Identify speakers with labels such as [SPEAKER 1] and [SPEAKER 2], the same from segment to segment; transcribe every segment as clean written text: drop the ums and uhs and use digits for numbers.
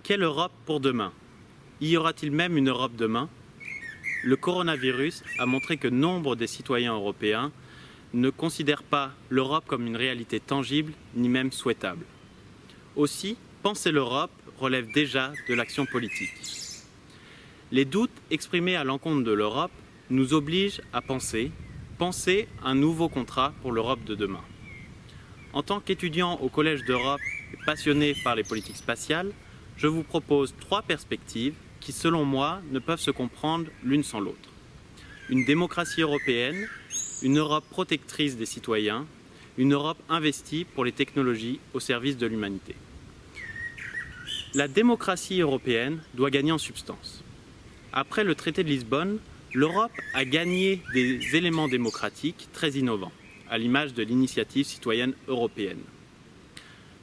[SPEAKER 1] Quelle Europe pour demain? Y aura-t-il même une Europe demain? Le coronavirus a montré que nombre des citoyens européens ne considèrent pas l'Europe comme une réalité tangible ni même souhaitable. Aussi, penser l'Europe relève déjà de l'action politique. Les doutes exprimés à l'encontre de l'Europe nous obligent à penser un nouveau contrat pour l'Europe de demain. En tant qu'étudiant au Collège d'Europe et passionné par les politiques spatiales, je vous propose 3 perspectives qui, selon moi, ne peuvent se comprendre l'une sans l'autre. Une démocratie européenne, une Europe protectrice des citoyens, une Europe investie pour les technologies au service de l'humanité. La démocratie européenne doit gagner en substance. Après le traité de Lisbonne, l'Europe a gagné des éléments démocratiques très innovants, à l'image de l'initiative citoyenne européenne.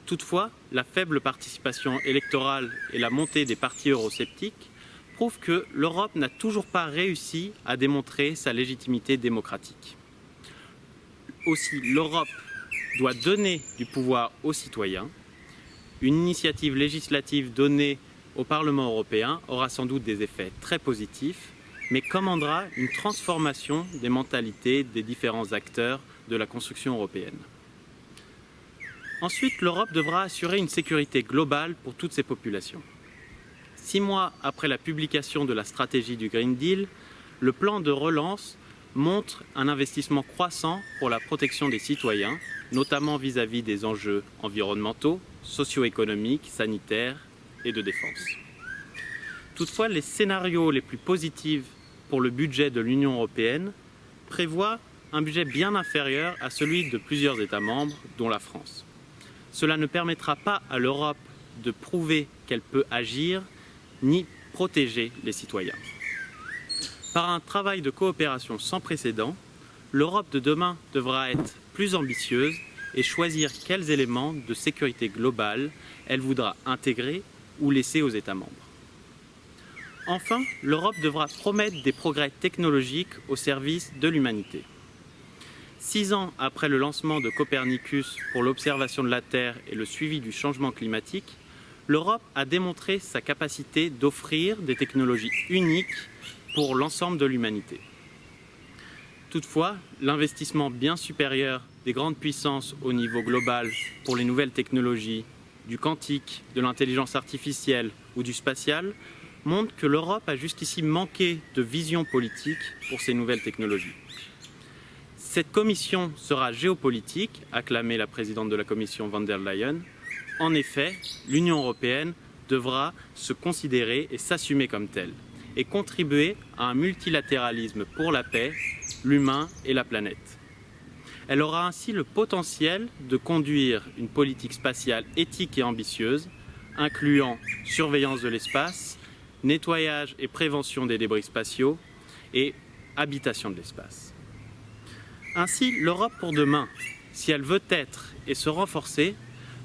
[SPEAKER 1] Toutefois, la faible participation électorale et la montée des partis eurosceptiques prouvent que l'Europe n'a toujours pas réussi à démontrer sa légitimité démocratique. Aussi, l'Europe doit donner du pouvoir aux citoyens. Une initiative législative donnée au Parlement européen aura sans doute des effets très positifs, mais commandera une transformation des mentalités des différents acteurs de la construction européenne. Ensuite, l'Europe devra assurer une sécurité globale pour toutes ses populations. 6 mois après la publication de la stratégie du Green Deal, le plan de relance montre un investissement croissant pour la protection des citoyens, notamment vis-à-vis des enjeux environnementaux, socio-économiques, sanitaires et de défense. Toutefois, les scénarios les plus positifs pour le budget de l'Union européenne prévoient un budget bien inférieur à celui de plusieurs États membres, dont la France. Cela ne permettra pas à l'Europe de prouver qu'elle peut agir ni protéger les citoyens. Par un travail de coopération sans précédent, l'Europe de demain devra être plus ambitieuse et choisir quels éléments de sécurité globale elle voudra intégrer ou laisser aux États membres. Enfin, l'Europe devra promettre des progrès technologiques au service de l'humanité. 6 ans après le lancement de Copernicus pour l'observation de la Terre et le suivi du changement climatique, l'Europe a démontré sa capacité d'offrir des technologies uniques pour l'ensemble de l'humanité. Toutefois, l'investissement bien supérieur des grandes puissances au niveau global pour les nouvelles technologies, du quantique, de l'intelligence artificielle ou du spatial, montre que l'Europe a jusqu'ici manqué de vision politique pour ces nouvelles technologies. Cette commission sera géopolitique, a clamé la présidente de la commission von der Leyen. En effet, l'Union européenne devra se considérer et s'assumer comme telle, et contribuer à un multilatéralisme pour la paix, l'humain et la planète. Elle aura ainsi le potentiel de conduire une politique spatiale éthique et ambitieuse, incluant surveillance de l'espace, nettoyage et prévention des débris spatiaux et habitation de l'espace. Ainsi, l'Europe pour demain, si elle veut être et se renforcer,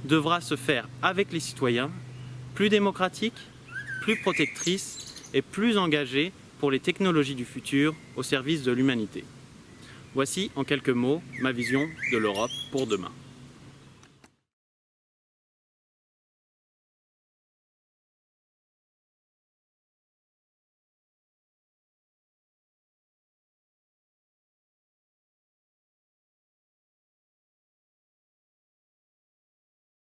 [SPEAKER 1] devra se faire avec les citoyens, plus démocratique, plus protectrice et plus engagée pour les technologies du futur au service de l'humanité. Voici en quelques mots ma vision de l'Europe pour demain.